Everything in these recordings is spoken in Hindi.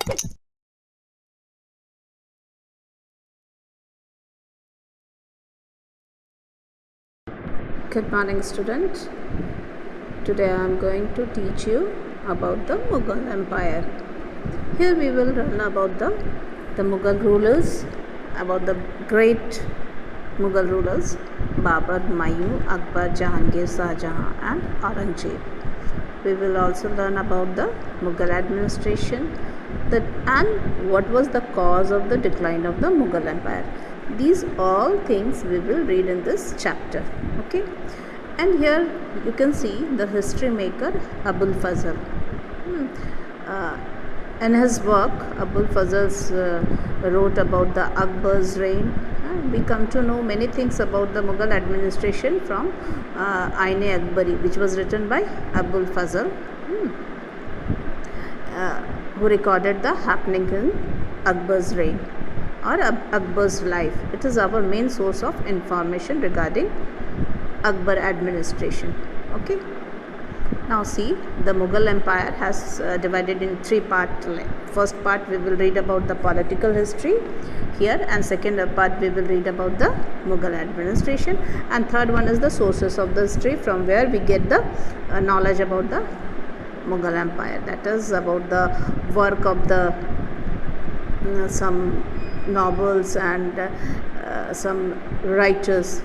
Good morning, student. Today I am going to teach you about the Mughal Empire. Here we will learn about the Mughal rulers, about the great Mughal rulers Babur, Humayun, Akbar, Jahangir, Shah Jahan and Aurangzeb. We will also learn about the Mughal administration and what was the cause of the decline of the Mughal Empire. These all things we will read in this chapter. Okay, and here you can see the history maker Abul Fazl. In his work, Abul Fazl wrote about the Akbar's reign. We come to know many things about the Mughal administration from Ain-e-Akbari, which was written by Abul Fazl, who recorded the happening in Akbar's reign or Akbar's life. It is our main source of information regarding Akbar administration. Okay. Now see, the Mughal Empire has divided in three parts. First part we will read about the political history here, and second part we will read about the Mughal administration, and third one is the sources of the history from where we get the knowledge about the Mughal Empire. That is about the work of the some novels and some writers.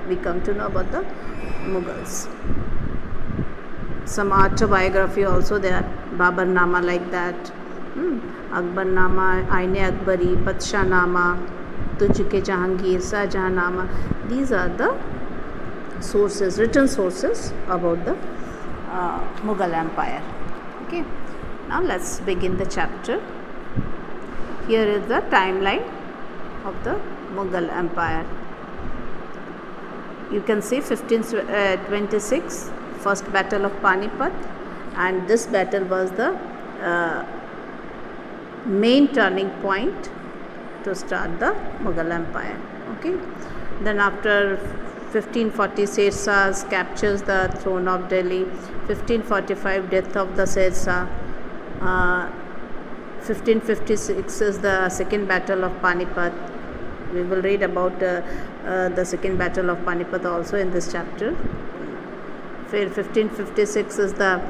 We come to know about the Mughals. Some autobiography also there, Babur Nama like that, Akbar Nama, Ain-e-Akbari, Padshah Nama, Tujhke Jahangir, Shah Jahan Nama. These are the sources, written sources about the Mughal Empire. Okay, now let's begin the chapter. Here is the timeline of the Mughal Empire. You can see 1526. First battle of Panipat, and this battle was the main turning point to start the Mughal Empire. Okay, then after 1540 Sher Shah captures the throne of Delhi. 1545 death of the Sher Shah. 1556 is the second battle of Panipat. We will read about the second battle of Panipat also in this chapter. 1556 is the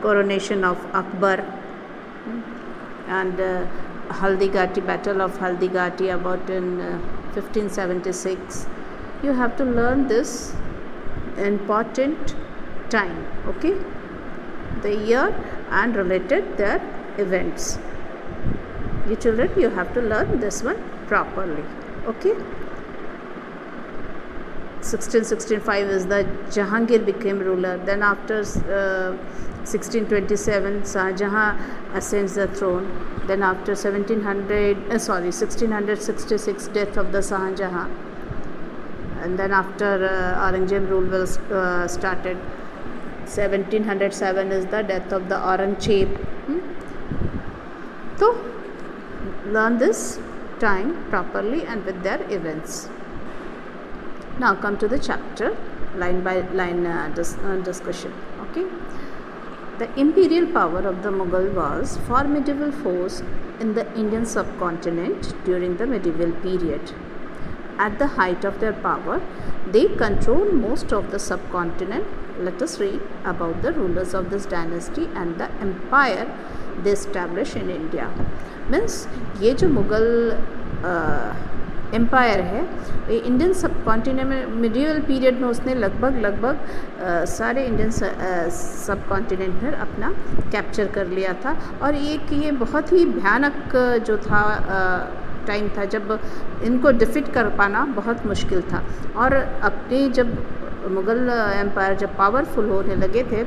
coronation of Akbar, and Haldighati, battle of Haldighati about in 1576. You have to learn this important time, okay, the year and related their events. You children, you have to learn this one properly, okay. 1665 is the Jahangir became ruler. Then after 1627 Shah Jahan ascends the throne. Then after 1666 death of the Shah Jahan, and then after Aurangzeb rule was started. 1707 is the death of the Aurangzeb. So learn this time properly and with their events. Now come to the chapter, line by line discussion. Okay, the imperial power of the Mughal was formidable force in the Indian subcontinent during the medieval period. At the height of their power, they controlled most of the subcontinent. Let us read about the rulers of this dynasty and the empire they established in India. Means ये जो मुगल एम्पायर है, ये इंडियन सब कॉन्टिनेंट में मिडिवल पीरियड में उसने लगभग सारे इंडियन सब कॉन्टिनेंट पर अपना कैप्चर कर लिया था। और ये बहुत ही भयानक जो था टाइम था जब इनको डिफीट कर पाना बहुत मुश्किल था। और अपने जब मुग़ल एम्पायर जब पावरफुल होने लगे थे,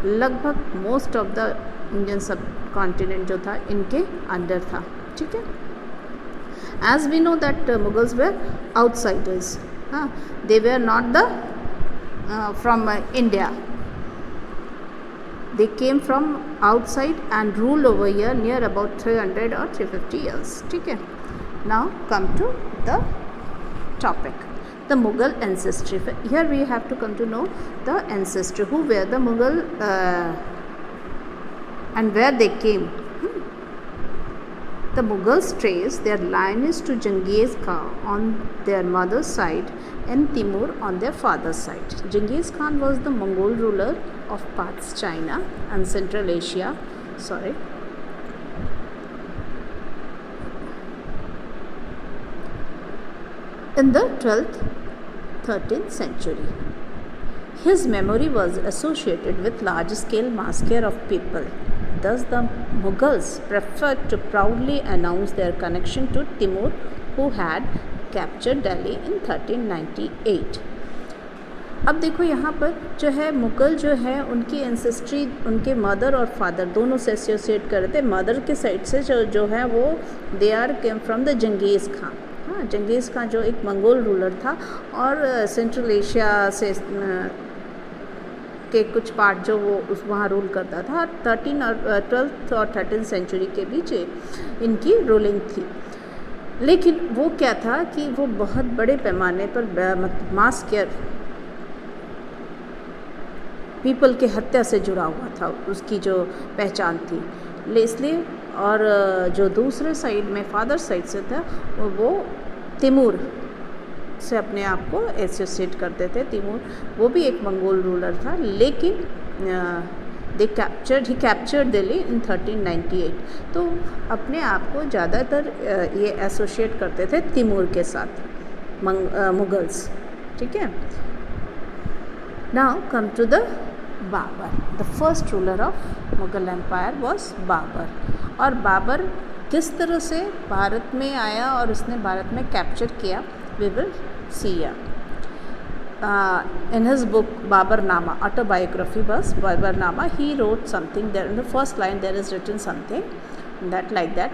लगभग मोस्ट ऑफ द इंडियन सब कॉन्टिनेंट जो था इनके अंडर था। ठीक है, as we know that Mughals were outsiders, they were not the from India, they came from outside and ruled over here near about 300 or 350 years. ठीक है, now come to the topic, the Mughal ancestry. Here we have to come to know the ancestry, who were the Mughal and where they came. The Mughals traced their lineage to Genghis Khan on their mother's side and Timur on their father's side. Genghis Khan was the Mongol ruler of parts China and Central Asia. In the 12th, 13th century. His memory was associated with large-scale massacre of people. Thus, the Mughals preferred to proudly announce their connection to Timur, who had captured Delhi in 1398. अब देखो यहाँ पर जो है मुग़ल जो है उनकी एंसेस्ट्री उनके मदर और फादर दोनों से एसोसिएट कर रहे थे. मदर के साइड से जो है वो they are came from the Genghis Khan. हाँ, जंगीज़ खान जो एक मंगोल रूलर था और सेंट्रल एशिया से के कुछ पार्ट जो वो उस वहाँ रूल करता था. 12th और 13th सेंचुरी के बीच इनकी रूलिंग थी. लेकिन वो क्या था कि वो बहुत बड़े पैमाने पर मास केयर पीपल के हत्या से जुड़ा हुआ था, उसकी जो पहचान थी. इसलिए और जो दूसरे साइड में फादर साइड से था वो तिमूर से अपने आप को एसोसिएट करते थे. तिमूर वो भी एक मंगोल रूलर था, लेकिन ही कैप्चर्ड दिल्ली इन 1398. तो अपने आप को ज़्यादातर ये एसोसिएट करते थे तिमूर के साथ मुगल्स. ठीक है. Now come to the Babur. The first ruler of Mughal empire was Babur. और बाबर किस तरह से भारत में आया और उसने भारत में कैप्चर किया, we will see. In his book Baburnama, autobiography was Baburnama, he wrote something there. In the first line there is written something that like that: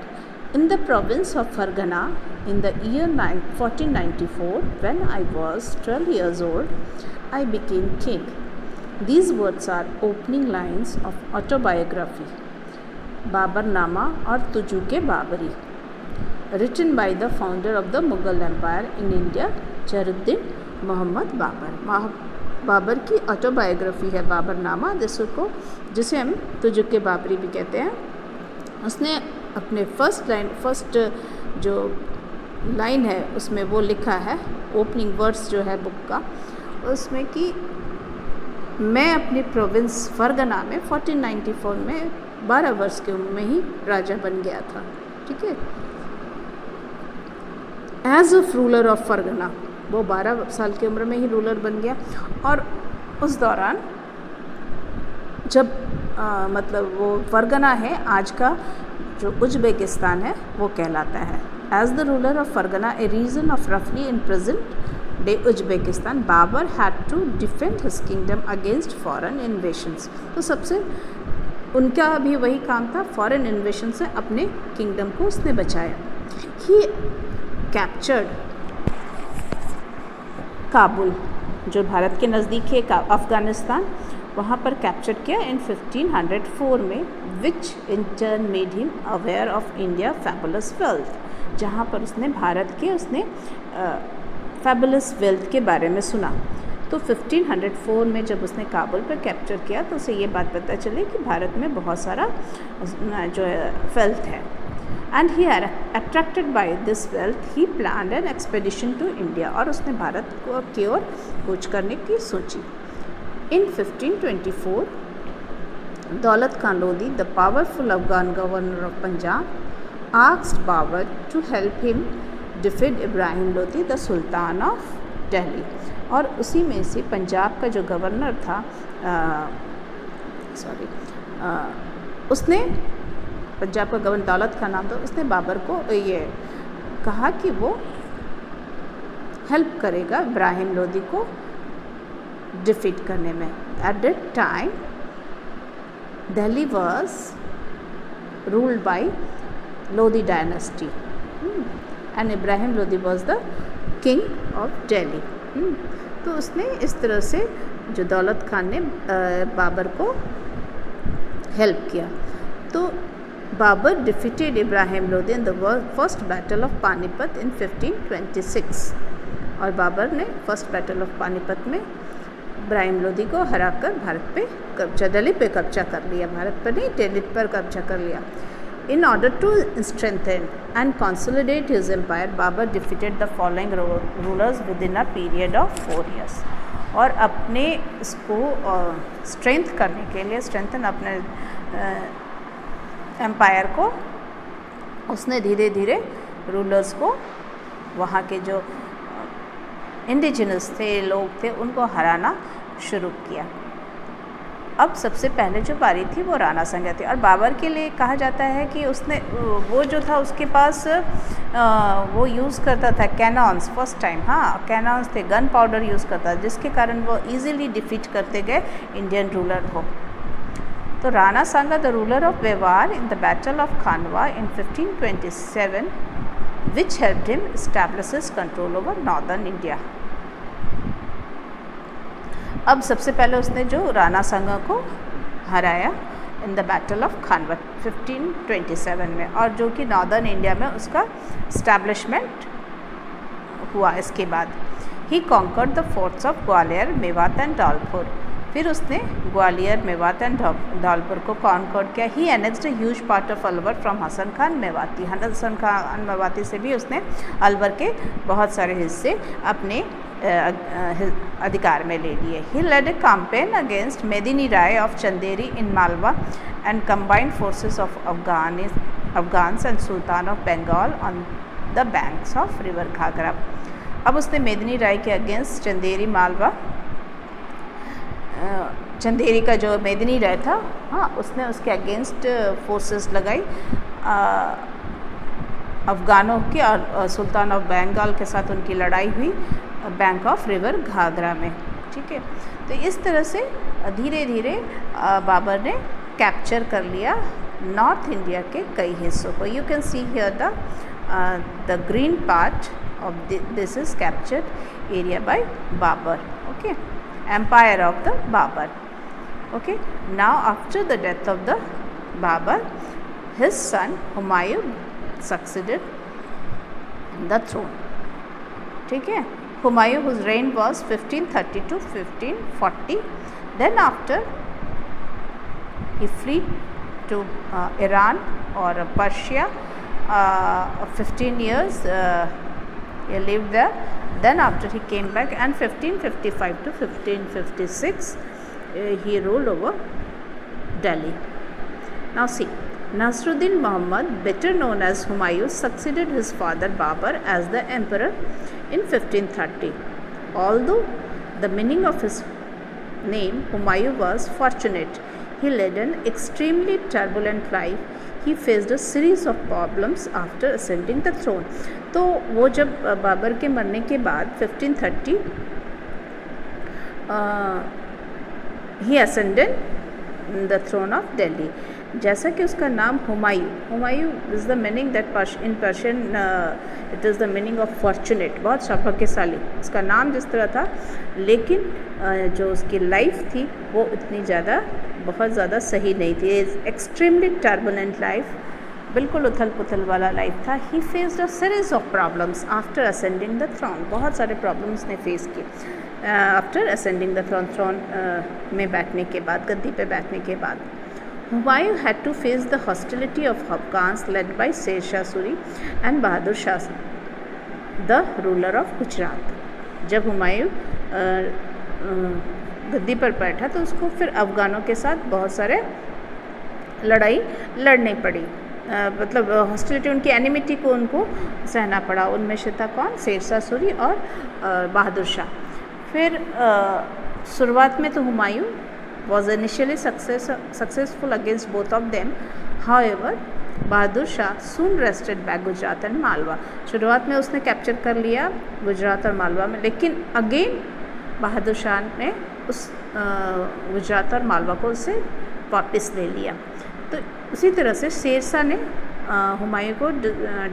in the province of Fargana in the year 1494, when I was 12 years old, I became king. These words are opening lines of autobiography Baburnama or Tujuke Babari, written by the founder of the Mughal Empire in India, Jalaluddin Muhammad Babur. Babar की ऑटोबायोग्राफी है बाबरनामा, जिसे हम तुजुके बाबरी भी कहते हैं. उसने अपने फर्स्ट जो लाइन है उसमें वो लिखा है, ओपनिंग वर्ड्स जो है बुक का, उसमें कि मैं अपनी प्रोविंस फरगना में 1494 में 12 वर्ष की उम्र में ही राजा बन गया था. ठीक है. As a ruler of Fergana, वो 12 साल की उम्र में ही रूलर बन गया. और उस दौरान जब मतलब वो फरगना है, आज का जो उज्बेकिस्तान है वो कहलाता है. As the ruler of Fergana, a region of रफली in present day Uzbekistan, Babur had to defend his kingdom against foreign invasions. तो सबसे उनका भी वही काम था, फॉरेन इन्वेशन से अपने किंगडम को उसने बचाया. ही कैप्चर्ड काबुल, जो भारत के नज़दीक है अफ़गानिस्तान, वहाँ पर कैप्चर किया इन 1504 में, which in turn made him aware of India fabulous wealth, जहाँ पर उसने भारत के फैबुलस वेल्थ के बारे में सुना. तो 1504 में जब उसने काबुल पर कैप्चर किया तो उसे ये बात पता चली कि भारत में बहुत सारा जो है वेल्थ है. And he attracted by this wealth he planned an expedition to India, और उसने भारत की ओर कूच करने की सोची. In 1524 Daulat Khan Lodhi, the powerful Afghan governor of Punjab, asked Babur to help him defeat Ibrahim Lodhi, the sultan of Delhi. और उसी में से पंजाब का जो गवर्नर था उसने, पंजाब का गवर्नर दौलत खान नाम था, उसने बाबर को ये कहा कि वो हेल्प करेगा इब्राहिम लोधी को डिफीट करने में. At that time Delhi was ruled by Lodhi dynasty and Ibrahim Lodhi was the king of Delhi. तो उसने इस तरह से जो दौलत खान ने बाबर को हेल्प किया. तो Babur defeated Ibrahim Lodi in the first battle of Panipat in 1526. और बाबर ने फर्स्ट बैटल ऑफ पानीपत में इब्राहिम लोधी को हराकर भारत पे कब्जा, दिल्ली पे कब्जा कर लिया. भारत पर नहीं, दिल्ली पर कब्जा कर लिया. In order to strengthen and consolidate his empire, Babur defeated the following rulers within a period of 4 years. और अपने इसको स्ट्रेंथ करने के लिए, स्ट्रेंथन अपने एम्पायर को, उसने धीरे धीरे रूलर्स को, वहाँ के जो इंडिजिनस थे, लोग थे, उनको हराना शुरू किया। अब सबसे पहले जो बारी थी वो राणा संगा थी। और बाबर के लिए कहा जाता है कि उसने वो जो था उसके पास वो यूज़ करता था कैनॉन्स, फर्स्ट टाइम, हाँ कैनॉन्स थे, गन पाउडर यूज़ करता, जिसके कारण वो इजीली डिफीट करते गए इंडियन रूलर को। तो Rana Sanga the ruler of Mewar in the battle of Khanwa in 1527 which helped him establish his control over northern India. अब सबसे पहले उसने जो राणा सांगा को हराया in the battle of Khanwa 1527 में, और जो कि नॉर्दर्न इंडिया में उसका इस्टेब्लिशमेंट हुआ। इसके बाद he conquered the forts of Gwalior, Mewat and Dholpur. फिर उसने ग्वालियर, मेवात एंड धौलपुर को कॉन्कर्ड किया। He annexed a huge part of Alwar from Hasan Khan Mewati. Hasan Khan Mewati से भी उसने अलवर के बहुत सारे हिस्से अपने अधिकार में ले लिए। He led a campaign against Medini Rai of Chanderi in Malwa and combined forces of Afghans and sultan of Bengal on the banks of river Ghaghra. अब उसने मेदिनी राय के अगेंस्ट चंदेरी, मालवा, चंदेरी का जो मेदिनी राय था, हाँ उसने उसके अगेंस्ट फोर्सेस लगाई, अफ़गानों की और सुल्तान ऑफ बंगाल के साथ उनकी लड़ाई हुई बैंक ऑफ रिवर घाघरा में। ठीक है, तो इस तरह से धीरे धीरे बाबर ने कैप्चर कर लिया नॉर्थ इंडिया के कई हिस्सों को। You can see here the green part of this is captured area by Babur. Okay, empire of the Babur. Okay, now after the death of the Babur, his son Humayun succeeded the throne. ठीक है, Humayun whose reign was 1530 to 1540. Then after he fled to Iran or Persia, 15 years he lived there. Then after he came back, and 1555 to 1556 he ruled over Delhi. Now see, Nasruddin Muhammad, better known as Humayun, succeeded his father Babur as the emperor in 1530. Although the meaning of his name Humayun was fortunate, he led an extremely turbulent life. He faced a series of problems after ascending the throne. तो वो जब बाबर के मरने के बाद 1530 he ascended the throne of Delhi. जैसा कि उसका नाम Humayun is the meaning that in Persian it is the meaning of fortunate, बहुत सौभाग्यशाली उसका नाम जिस तरह था, लेकिन जो उसकी लाइफ थी वो इतनी ज़्यादा बहुत ज़्यादा सही नहीं थी। एक्सट्रीमली टर्बुलेंट लाइफ, बिल्कुल उथल पुथल वाला लाइफ था। He faced a series of problems after ascending the throne. बहुत सारे प्रॉब्लम्स ने फेस किए आफ्टर असेंडिंग द थ्रोन में बैठने के बाद, गद्दी पे बैठने के बाद। Humayun had to face the hostility of Afghans led by Sher Shah Suri and Bahadur Shah, the ruler of Gujarat. जब हुमायूं गद्दी पर बैठा तो उसको फिर अफ़गानों के साथ बहुत सारे लड़ाई लड़नी पड़ी, मतलब हॉस्टिलिटी, उनकी एनिमिटी को उनको सहना पड़ा। उनमें से था कौन? शेर शाह सूरी और बहादुर शाह। फिर शुरुआत में तो Humayun was initially successful against both of them. However, Bahadur Shah soon wrested back Gujarat and Malwa. शुरुआत में उसने कैप्चर कर लिया गुजरात और मालवा में, लेकिन अगेन बहादुर शाह ने उस गुजरात और मालवा को उससे वापस ले लिया। तो उसी तरह से शेर शाह ने हुमायूं को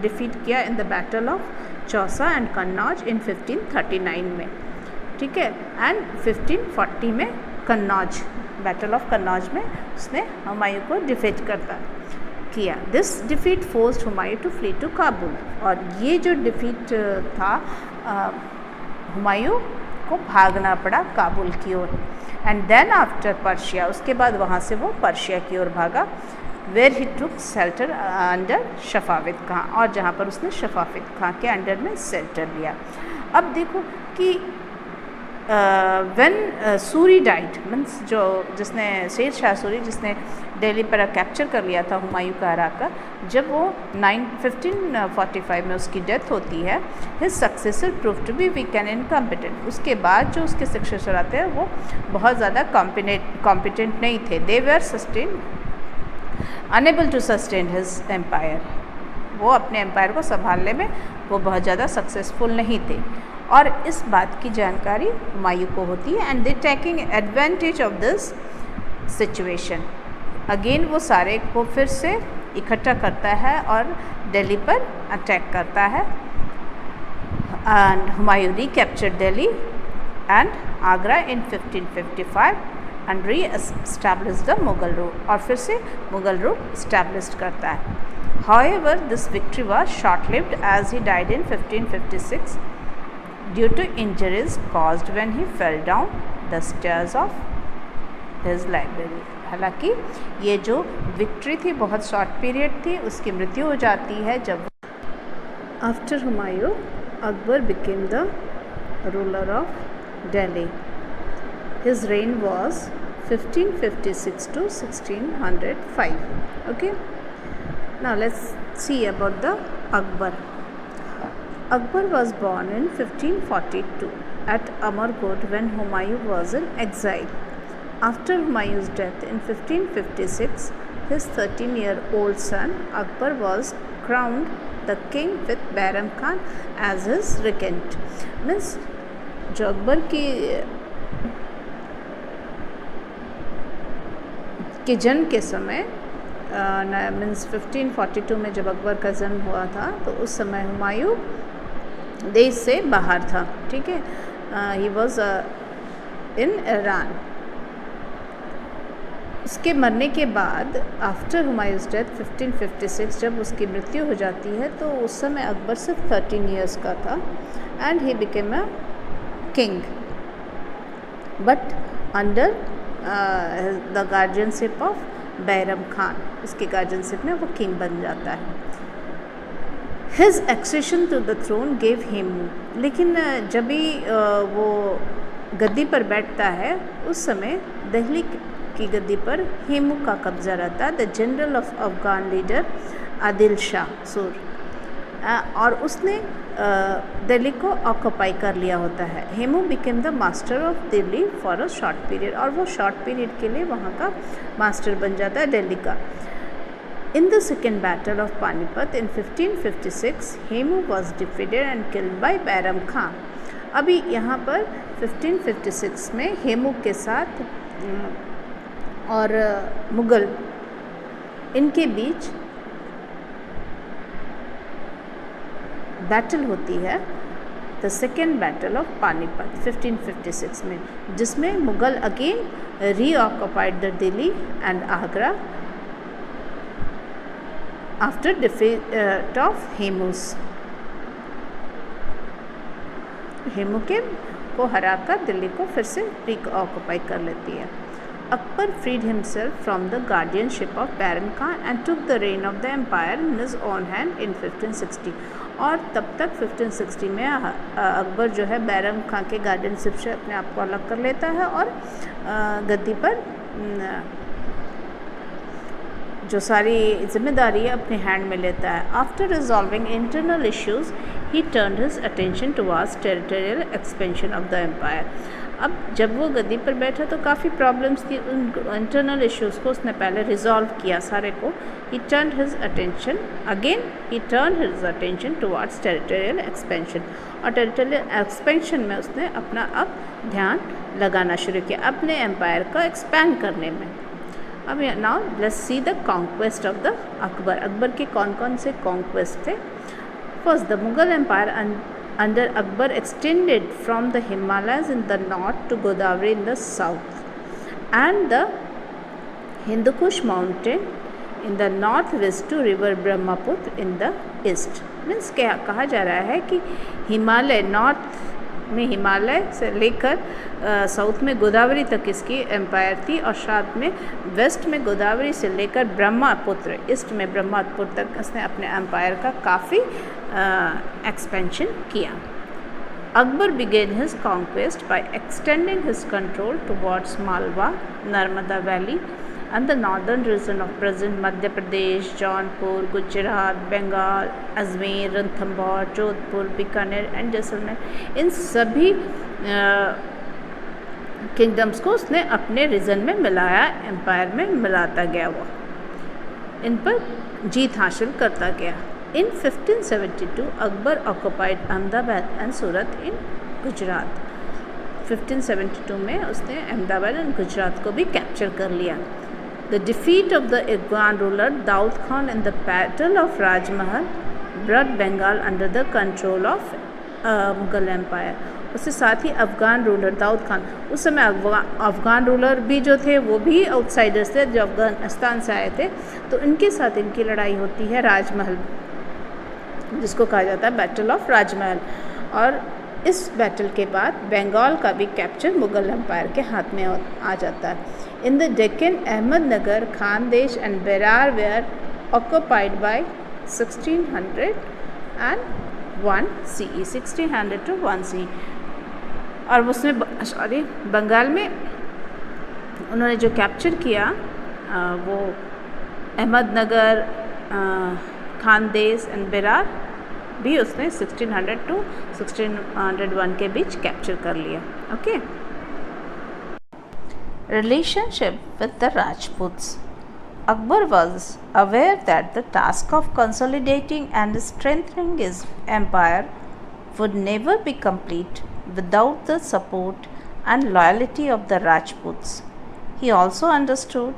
डिफीट किया in the battle of Chausa and Kannauj in 1539 में। ठीक है, एंड 1540 में कन्नौज, बैटल ऑफ कन्नौज में उसने हुमायूं को डिफीट किया। This defeat forced Humayun to flee to Kabul. और ये जो डिफीट था हुमायूं को भागना पड़ा काबुल की ओर। एंड देन आफ्टर पर्शिया, उसके बाद वहाँ से वो पर्शिया की ओर भागा। Where he took shelter under Safavid Khan, और जहाँ पर उसने शफाविद खां के अंडर में शेल्टर लिया। अब देखो कि व्हेन सूरी डाइड, मीन्स जो जिसने शेर शाह सूरी जिसने दिल्ली पर कैप्चर कर लिया था हुमायूं का हराकर, जब वो 1545 में उसकी डेथ होती है, his successor prove to be weak and incompetent. उसके बाद जो उसके सक्सेसर आते हैं वो बहुत ज़्यादा कॉम्पिटेंट नहीं थे। They were sustain unable to sustain his empire, वो अपने एम्पायर को संभालने में वो बहुत ज़्यादा सक्सेसफुल नहीं थे, और इस बात की जानकारी हुमायूं को होती है। And they taking advantage of this situation, again वो सारे को फिर से इकट्ठा करता है और दिल्ली पर अटैक करता है। And Humayun recaptured Delhi and Agra in 1555 and reestablish the Mughal rule, और फिर से मुगल रूल इस्टेब्लिश करता है। However this victory was short lived as he died in 1556 due to injuries caused when he fell down the stairs of his library. हालांकि ये जो विक्ट्री थी बहुत शॉर्ट पीरियड थी, उसकी मृत्यु हो जाती है जब after Humayun Akbar became the ruler of Delhi. His rain was 1556 to 1605. Okay, now let's see about the Akbar. Akbar was born in 1542 at Amarkot when Humayun was in exile. After Humayun's death in 1556, his 13-year-old son Akbar was crowned the king with Bairam Khan as his regent. Means जो अकबर के जन्म के समय मीन्स 1542 में जब अकबर का जन्म हुआ था तो उस समय हुमायूं देश से बाहर था। ठीक है, ही वॉज इन ईरान। उसके मरने के बाद आफ्टर हुमायूंस डेथ 1556 जब उसकी मृत्यु हो जाती है तो उस समय अकबर सिर्फ 13 ईयर्स का था and he became a king, but under the guardianship of Bairam Khan, उसके गार्जियनशिप में वो किंग बन जाता है। His accession to the throne gave Hemu, लेकिन जब भी वो गद्दी पर बैठता है उस समय दिल्ली की गद्दी पर हेमू का कब्जा रहता है, the general of Afghan leader Adil Shah सूर, और उसने दिल्ली को ऑक्यूपाई कर लिया होता है। Hemu became the master of Delhi for a short period, और वो शॉर्ट पीरियड के लिए वहाँ का मास्टर बन जाता है दिल्ली का। In the second battle of Panipat in 1556 Hemu was defeated and killed by Bairam Khan. अभी यहाँ पर 1556 में हेमू के साथ और मुग़ल इनके बीच बैटल होती है, the second battle of Panipat 1556 में, जिसमें Mughal again reoccupied the Delhi and Agra after defeat of Hemu's. Hemu के को हराकर दिल्ली को फिर से रीऑक्युपाई कर लेती है। Akbar freed himself from the guardianship of Baran Khan and took the reign of the empire in his own hand in 1560। और तब तक 1560 में अकबर जो है बैरम खां के गार्डियनशिप से अपने आप को अलग कर लेता है और गद्दी पर जो सारी जिम्मेदारी है अपने हैंड में लेता है। After resolving internal issues he turned his attention towards territorial expansion of the empire. अब जब वो गद्दी पर बैठा तो काफ़ी प्रॉब्लम्स थी, उन इंटरनल इश्यूज़ को उसने पहले रिजॉल्व किया सारे को। ही turn his attention towards territorial expansion, और टेरिटोरियल एक्सपेंशन में उसने अपना अब ध्यान लगाना शुरू किया अपने एम्पायर का एक्सपैंड करने में। अब now let's see the conquest of the Akbar. Akbar के कौन कौन से कॉन्क्वेस्ट थे? First, the Mughal empire under Akbar extended from the Himalayas in the north to Godavari in the south and the Hindu Kush mountain in the northwest to river Brahmaputra in the east। Means क्या कहा जा रहा है कि हिमालय नॉर्थ में हिमालय से लेकर साउथ में गोदावरी तक इसकी एम्पायर थी, और साथ में वेस्ट में गोदावरी से लेकर ब्रह्मपुत्र, ईस्ट में ब्रह्मपुत्र तक इसने अपने एम्पायर का काफ़ी एक्सपेंशन किया। Akbar began his conquest by extending his control towards Malwa, Narmada Valley, and the northern region of present Madhya Pradesh, Jaunpur, Gujarat, Bengal, Ajmer, Ranthambore, Jodhpur, Bikaner and Jaisalmer। इन सभी किंगडम्स को उसने अपने रीजन में मिलाया, एम्पायर में मिलाता गया, वो इन पर जीत हासिल करता गया। In 1572, Akbar occupied Ahmedabad and Surat in Gujarat। 1572 में उसने अहमदाबाद और गुजरात को भी कैप्चर कर लिया। The defeat of the Afghan ruler Daud Khan in the Battle of Rajmahal brought Bengal under the control of Mughal Empire। उसके साथ ही अफ़गान रूलर दाऊद खान, उस समय अफ़गान रूलर भी जो थे वो भी आउटसाइडर्स थे जो अफ़गानिस्तान से आए थे, तो इनके साथ इनकी लड़ाई होती है राजमहल, जिसको कहा जाता है बैटल ऑफ राजमहल। और इस बैटल के बाद बंगाल का भी कैप्चर मुग़ल एम्पायर के हाथ में आ जाता है। In the Deccan Ahmednagar, Khandesh and Berar were occupied by 1601 CE, 1600 to 1 CE। और उसमें बंगाल में उन्होंने जो कैप्चर किया वो अहमदनगर, खानदेश एंड बेरार भी उसने 1600 to 1601 के बीच कैप्चर कर लिया। Okay. Relationship with the Rajputs. Akbar was aware that the task of consolidating and strengthening his empire would never be complete without the support and loyalty of the Rajputs. He also understood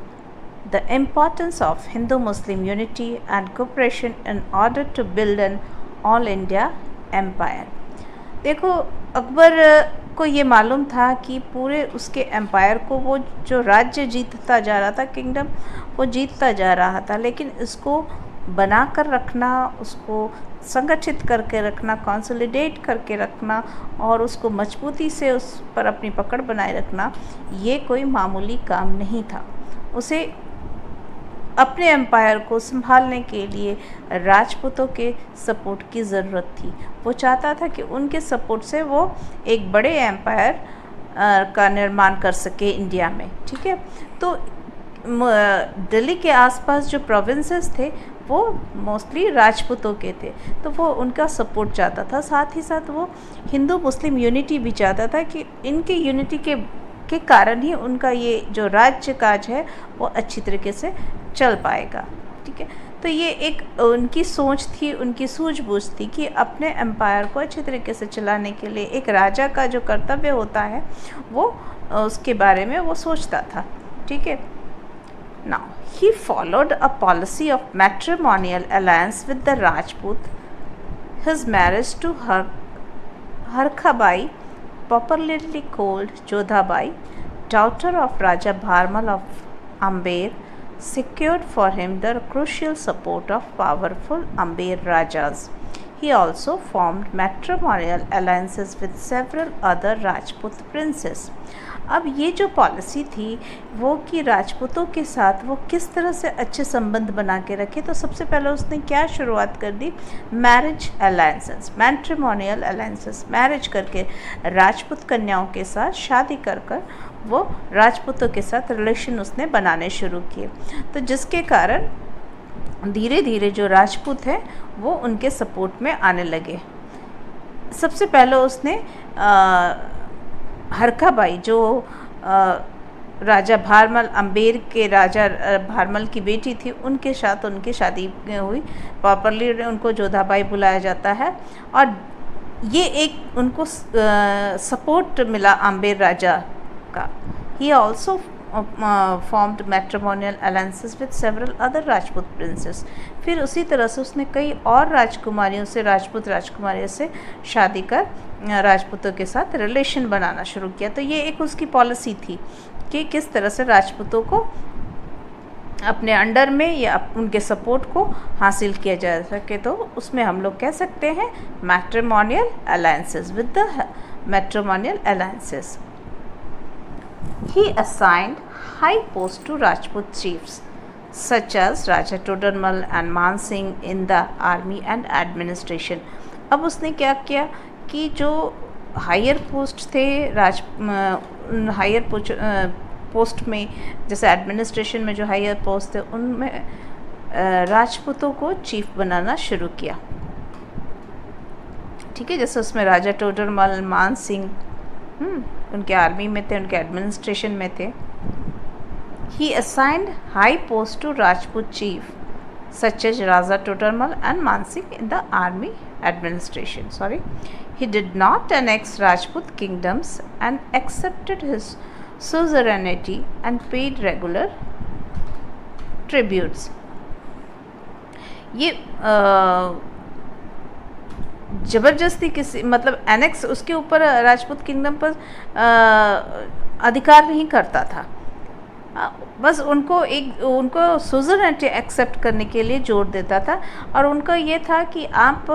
the importance of Hindu-Muslim unity and cooperation in order to build an all-India empire। देखो, अकबर को ये मालूम था कि पूरे उसके एम्पायर को वो जो राज्य जीतता जा रहा था, किंगडम वो जीतता जा रहा था, लेकिन इसको बना कर रखना, उसको संगठित करके रखना, कंसोलिडेट करके रखना और उसको मजबूती से उस पर अपनी पकड़ बनाए रखना, ये कोई मामूली काम नहीं था। उसे अपने एम्पायर को संभालने के लिए राजपूतों के सपोर्ट की ज़रूरत थी। वो चाहता था कि उनके सपोर्ट से वो एक बड़े एम्पायर का निर्माण कर सके इंडिया में। ठीक है, तो दिल्ली के आसपास जो प्रोविंसेस थे वो मोस्टली राजपूतों के थे, तो वो उनका सपोर्ट चाहता था। साथ ही साथ वो हिंदू मुस्लिम यूनिटी भी चाहता था कि इनके यूनिटी के कारण ही उनका ये जो राज्य काज है वो अच्छी तरीके से चल पाएगा। ठीक है, तो ये एक उनकी सोच थी, उनकी सूझबूझ थी कि अपने एम्पायर को अच्छी तरीके से चलाने के लिए एक राजा का जो कर्तव्य होता है वो उसके बारे में वो सोचता था। ठीक है, now he followed a policy of matrimonial alliance with the Rajput. His marriage to Harkhabai, popularly called Jodhabai, daughter of Raja Bharmal of Amber, secured for him the crucial support of powerful Amber Rajas. He also formed matrimonial alliances with several other Rajput princes. अब ये जो पॉलिसी थी वो कि राजपूतों के साथ वो किस तरह से अच्छे संबंध बना के रखे, तो सबसे पहले उसने क्या शुरुआत कर दी, marriage alliances, matrimonial alliances, marriage करके राजपूत कन्याओं के साथ शादी कर कर वो राजपूतों के साथ रिलेशन उसने बनाने शुरू किए। तो जिसके कारण धीरे धीरे जो राजपूत हैं वो उनके सपोर्ट में आने लगे। सबसे पहले उसने हरखाबाई जो राजा भारमल, अम्बेर के राजा भारमल की बेटी थी, उनके साथ उनकी शादी हुई। प्रॉपरली उनको जोधाबाई बुलाया जाता है और ये एक उनको सपोर्ट मिला अम्बेर राजा का। He also formed matrimonial alliances with several other Rajput princes। फिर उसी तरह से उसने कई और राजकुमारियों से, राजपूत राजकुमारियों से शादी कर राजपूतों के साथ रिलेशन बनाना शुरू किया। तो ये एक उसकी पॉलिसी थी कि किस तरह से राजपूतों को अपने अंडर में या उनके सपोर्ट को हासिल किया जा सके। तो उसमें हम लोग कह सकते हैं matrimonial alliances with the matrimonial alliances. He assigned high posts to Rajput chiefs such as Raja Todarmal and Man Singh in the army and administration. अब उसने क्या किया कि जो हायर पोस्ट थे हायर पोस्ट में, जैसे एडमिनिस्ट्रेशन में जो हायर पोस्ट थे उनमें राजपूतों को चीफ बनाना शुरू किया. ठीक है, जैसे उसमें राजा टोडरमल, मान सिंह उनके आर्मी में थे, उनके एडमिनिस्ट्रेशन में थे. He assigned high posts to Rajput chief such as Raja Todarmal and Man Singh in the army administration. He did not annex Rajput kingdoms and accepted his suzerainty and paid regular tributes. ये ज़बरदस्ती किसी मतलब एनेक्स उसके ऊपर राजपूत किंगडम पर अधिकार नहीं करता था, बस उनको सुज़रेनिटी एक्सेप्ट करने के लिए जोर देता था. और उनका ये था कि आप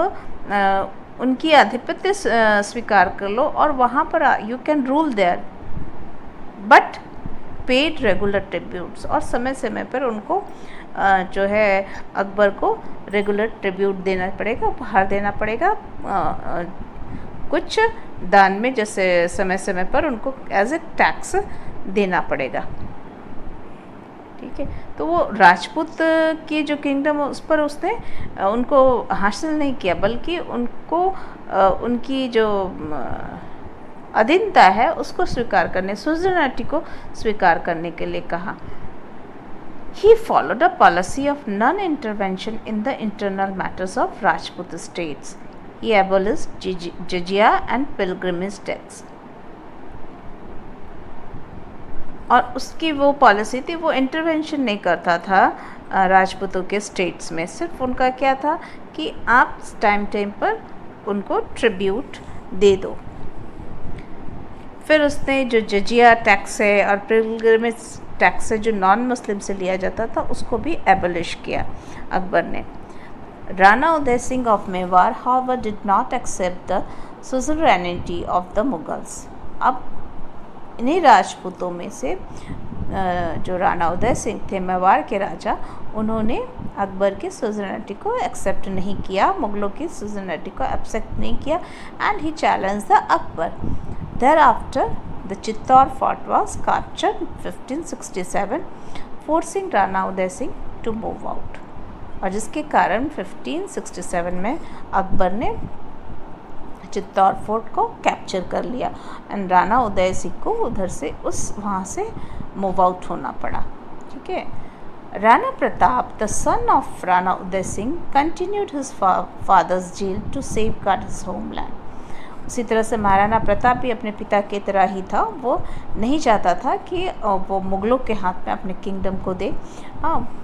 उनकी आधिपत्य स्वीकार कर लो और वहाँ पर you can rule there, but paid regular tributes. और समय समय पर उनको जो है अकबर को रेगुलर ट्रिब्यूट देना पड़ेगा, उपहार देना पड़ेगा कुछ दान में, जैसे समय समय पर उनको एज ए टैक्स देना पड़ेगा. ठीक है, तो वो राजपूत की जो किंगडम उस पर उसने उनको हासिल नहीं किया, बल्कि उनको उनकी जो अधीनता है उसको स्वीकार करने, सुज़रेनिटी को स्वीकार करने के लिए कहा. He followed a policy of non-intervention in the internal matters of Rajput states. He abolished jizya and pilgrimage tax. और उसकी वो पॉलिसी थी, वो इंटरवेंशन नहीं करता था राजपूतों के स्टेट्स में. सिर्फ उनका क्या था कि आप टाइम पर उनको ट्रिब्यूट दे दो. फिर उसने जो जजिया टैक्स है और पिलग्रिमेज टैक्स है जो नॉन मुस्लिम से लिया जाता था उसको भी एबलिश किया अकबर ने. Rana Uday Singh of Mewar however did not accept the suzerainty of the Mughals. अब इन्हीं राजपूतों में से जो राणा उदय सिंह थे मेवाड़ के राजा, उन्होंने अकबर की सुज़रेनिटी को एक्सेप्ट नहीं किया, मुग़लों की सुज़रेनिटी को एक्सेप्ट नहीं किया. And he challenge the Akbar. Thereafter, the Chittor fort was captured in 1567, forcing Rana Uday Singh to move out. और जिसके कारण 1567 में अकबर ने चित्तौड़ फोर्ट को कैप्चर कर लिया एंड राणा उदय सिंह को उधर से वहाँ से मूव आउट होना पड़ा. ठीक है, Rana Pratap the son of Rana Uday Singh continued his father's zeal to safeguard his homeland. उसी तरह से महाराणा प्रताप भी अपने पिता की तरह ही था, वो नहीं चाहता था कि वो मुग़लों के हाथ में अपने किंगडम को दे.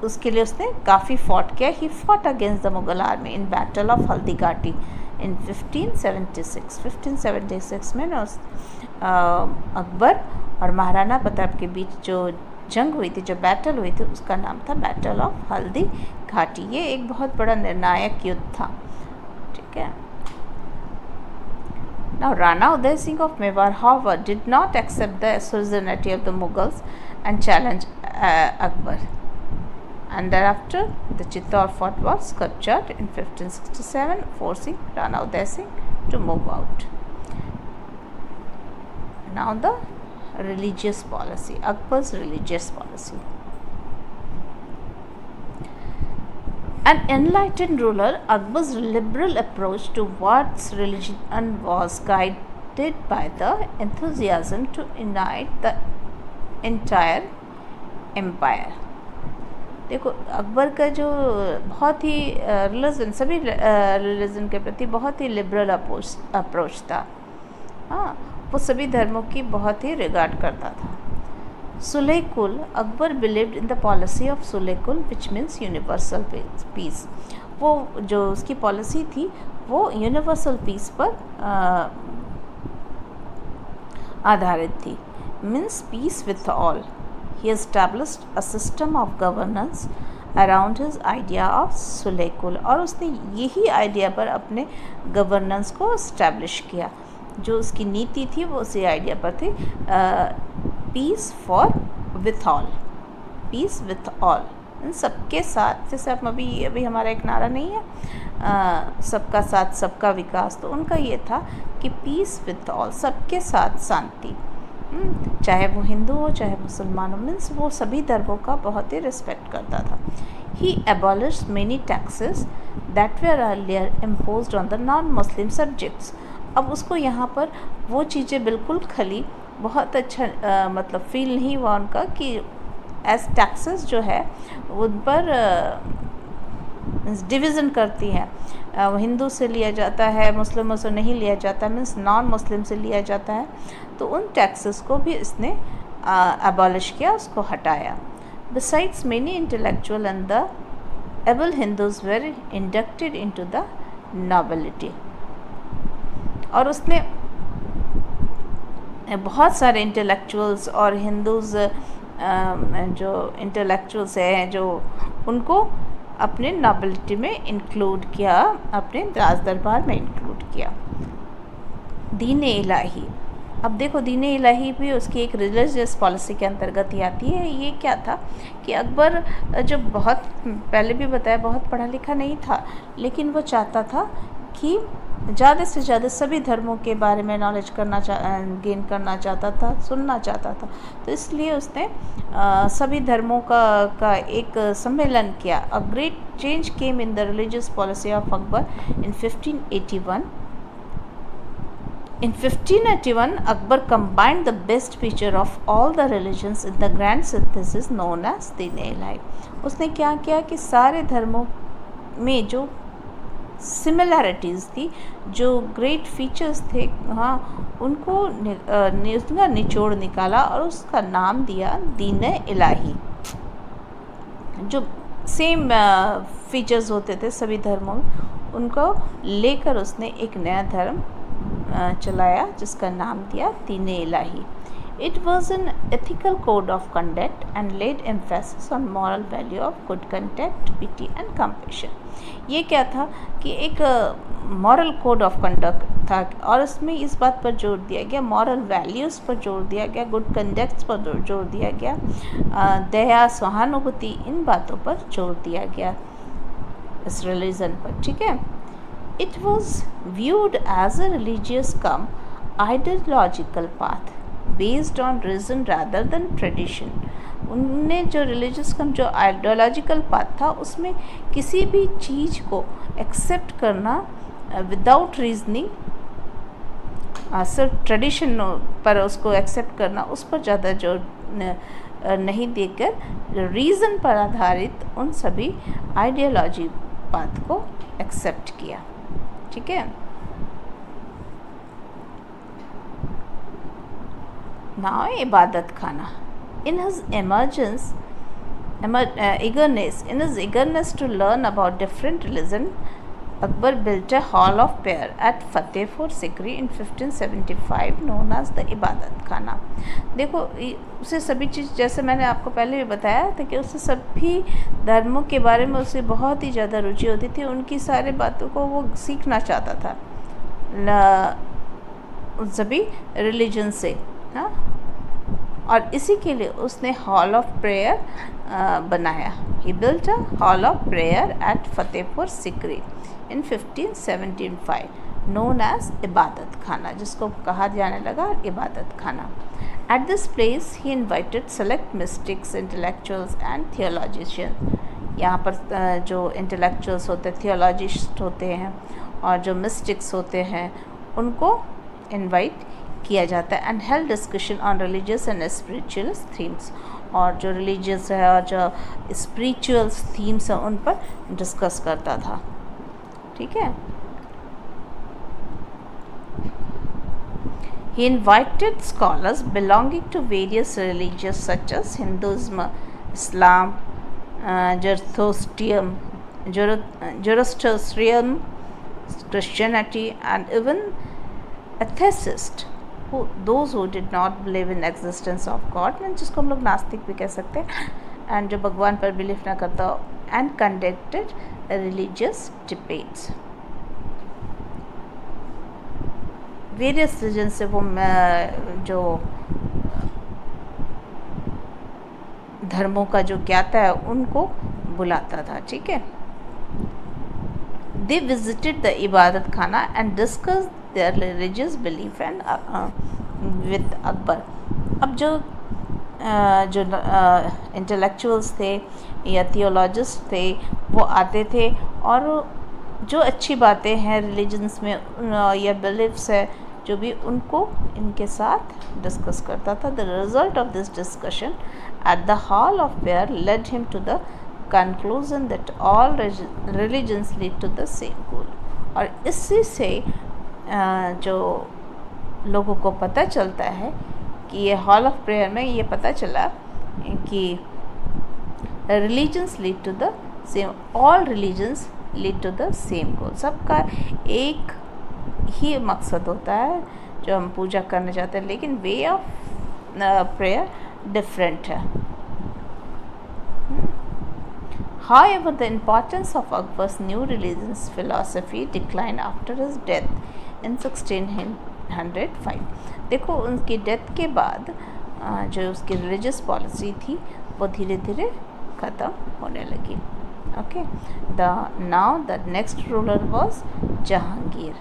उसके लिए उसने काफ़ी फॉट किया. He fought against the Mughal army in battle of Haldi Ghati इन 1576 में ना अकबर और महाराणा प्रताप के बीच जो जंग हुई थी, जो बैटल हुई थी, उसका नाम था बैटल ऑफ हल्दी घाटी. ये एक बहुत बड़ा निर्णायक युद्ध था. ठीक है. Now Rana Uday Singh of Mewar, however, did not accept the suzerainty of the Mughals and challenged Akbar. And thereafter, the Chittor fort was captured in 1567, forcing Rana Uday Singh to move out. Now the religious policy, Akbar's religious policy. An enlightened ruler, Akbar's liberal approach towards religion was guided by the enthusiasm to unite the entire empire. देखो, अकबर का जो बहुत ही रिलीजन, सभी रिलीजन के प्रति बहुत ही लिबरल अप्रोच था. वो सभी धर्मों की बहुत ही रिगार्ड करता था. Suleikul, Akbar believed in the policy of Suleikul, which means universal peace. वो जो उसकी पॉलिसी थी वो यूनिवर्सल पीस पर आधारित थी. Means peace with all. He established a system of governance around his idea of Suleikul. और उसने यही आइडिया पर अपने गवर्नेंस को इस्टेब्लिश किया. जो उसकी नीति थी वो उसी आइडिया पर थी, peace for with all, peace with all, सबके साथ। जैसे आप अभी हमारा एक नारा नहीं है, सबका साथ सबका विकास, तो उनका ये था कि पीस विथ ऑल, सबके साथ शांति, चाहे वो हिंदू हो चाहे मुसलमान हो, मीन्स वो सभी धर्मों का बहुत ही रिस्पेक्ट करता था। ही abolished many taxes that were earlier imposed on the non-Muslim subjects। अब उसको यहाँ पर वो चीज़ें बिल्कुल खली, बहुत अच्छा मतलब फील नहीं हुआ उनका कि एज टैक्सेस जो है उन पर डिवीज़न करती हैं, हिंदू से लिया जाता है, मुस्लिमों से नहीं लिया जाता, मीन्स नॉन मुस्लिम से लिया जाता है, तो उन टैक्सेस को भी इसने अबॉलिश किया, उसको हटाया। Besides, many intellectual and the able Hindus were inducted into the nobility। और उसने बहुत सारे इंटेलेक्चुअल्स और हिंदूज़ जो इंटेलेक्चुअल्स हैं जो उनको अपने नॉबिलिटी में इंक्लूड किया, अपने राज दरबार में इंक्लूड किया। दीन इलाही, अब देखो दीन इलाही भी उसकी एक रिलीजियस पॉलिसी के अंतर्गत ही आती है। ये क्या था कि अकबर जो बहुत पहले भी बताया बहुत पढ़ा लिखा नहीं था, लेकिन वो चाहता था कि ज़्यादा से ज़्यादा सभी धर्मों के बारे में नॉलेज गेन करना चाहता था, सुनना चाहता था, तो इसलिए उसने सभी धर्मों का एक सम्मेलन किया। A great change came in the religious policy of Akbar in 1581। In 1581, Akbar combined the best feature of all the religions in the grand synthesis known as दीन-ए-इलाही। उसने क्या किया कि सारे धर्मों में जो सिमिलैरिटीज़ थी, जो ग्रेट फीचर्स थे, हाँ, उनको उसका निचोड़ निकाला और उसका नाम दिया दीन-ए-इलाही। जो सेम फीचर्स होते थे सभी धर्मों में, उनको लेकर उसने एक नया धर्म चलाया जिसका नाम दिया दीन-ए-इलाही। It was an ethical code of conduct and laid emphasis on moral value of good conduct, pity and compassion। ये क्या था कि एक मॉरल कोड ऑफ कंडक्ट था और इसमें इस बात पर जोर दिया गया, मॉरल वैल्यूज़ पर जोर दिया गया, गुड कंडक्ट्स पर जोर दिया गया, दया, सहानुभूति, इन बातों पर जोर दिया गया इस रिलीजन पर। ठीक है। It was viewed as a religious cum ideological path based on reason rather than tradition। उनने जो रिलीजियस कम जो आइडियोलॉजिकल पाथ था उसमें किसी भी चीज़ को एक्सेप्ट करना विदाउट रीजनिंग, सिर्फ ट्रेडिशन पर उसको एक्सेप्ट करना, उस पर ज़्यादा जोर नहीं देकर रीज़न पर आधारित उन सभी आइडियोलॉजी पाथ को एक्सेप्ट किया। ठीक है। नाउ इबादत खाना। In his eagerness to learn about different religion, Akbar built a hall of prayer at Fatehpur Sikri in 1575 known as the इबादत खाना। देखो उसे सभी चीज़, जैसे मैंने आपको पहले भी बताया था कि उसे सभी धर्मों के बारे में उसे बहुत ही ज़्यादा रुचि होती थी, उनकी सारी बातों को वो सीखना चाहता था सभी रिलीजन से, हाँ, और इसी के लिए उसने हॉल ऑफ प्रेयर बनाया। He built a hall of prayer at Fatehpur Sikri in 1575 known as Ibadat Khana, जिसको कहा जाने लगा Ibadat Khana. At this place he invited select mystics, intellectuals and theologian. यहाँ पर जो इंटेलेक्चुअल्स होते हैं, थियोलॉजिस्ट होते हैं और जो मिस्टिक्स होते हैं, उनको इनवाइट किया जाता है। And held discussion on religious and spiritual themes, और जो रिलीजियस है और जो स्पिरिचुअल्स थीम्स हैं उन पर डिस्कस करता था। ठीक है। He invited scholars belonging to various religions such as Hinduism, Islam, Zoroastrianism, Christianity, and even atheists, those who did not believe in existence of God, जिसको हम लोग नास्तिक भी कह सकते हैं, and जो भगवान पर बिलीव ना करता हो, and conducted religious debates। Various reason से वो जो धर्मों का जो ज्ञाता है उनको बुलाता था, ठीक है। They visited the इबादत खाना and discussed their religious belief and with Akbar. अब जो इंटेलेक्चुअल्स थे या थियोलॉजिस्ट थे वो आते थे और जो अच्छी बातें हैं रिलीजन्स में या बिलीफ्स है जो भी उनको इनके साथ डिस्कस करता था। The result of this discussion at the hall of prayer led him to the conclusion that all religions lead to the same goal. और इसी से जो लोगों को पता चलता है कि ये हॉल ऑफ प्रेयर में ये पता चला कि religions lead to the same, all religions lead to the same goal. सबका एक ही मकसद होता है जो हम पूजा करना चाहते हैं, लेकिन वे ऑफ प्रेयर डिफरेंट है। However, the importance of Akbar's new religion's philosophy declined after his death in 1605। देखो उनकी डेथ के बाद जो उसकी रिलीजियस पॉलिसी थी वो धीरे धीरे ख़त्म होने लगी। Okay, now the next ruler was Jahangir.